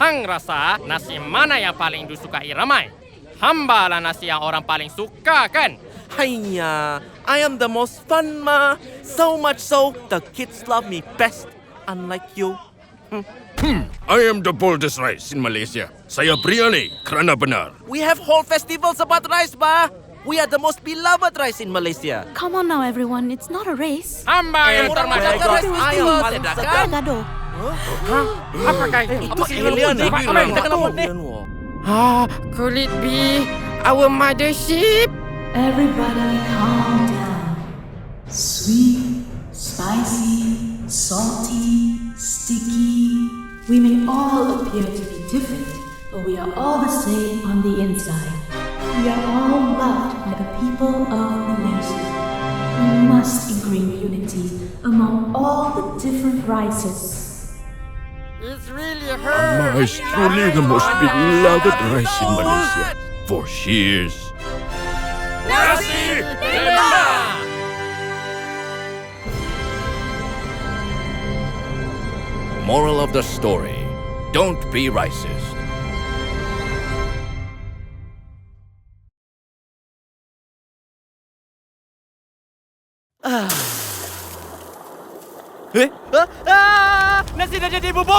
Hang rasa nasi mana yang paling disukai ramai? Hamba lah nasi yang orang paling suka kan? Hiya, I am the most fun ma. So much so, the kids love me best. Unlike you. I am the boldest rice in Malaysia. Saya berani kerana benar. We have whole festivals about rice, ba. We are the most beloved rice in Malaysia. Come on now, everyone. It's not a race. Hamba yang orang termasuk menjaga rice Ayo, paling Kita sedap. gaduh. apakah itu? Itu alien nih. Kita kenapa nih? Could it be our mothership? Everybody calm down. Sweet, spicy, salty, sticky. We may all appear to be different, but we are all the same on the inside. We are all loved by the people of Malaysia. We must ingrain unity among all the different rices. It's really her. Amma is truly the most beloved rice in Malaysia. For years. Nasi lemak. Moral of the story: don't be racist. Nasi dah jadi bubur.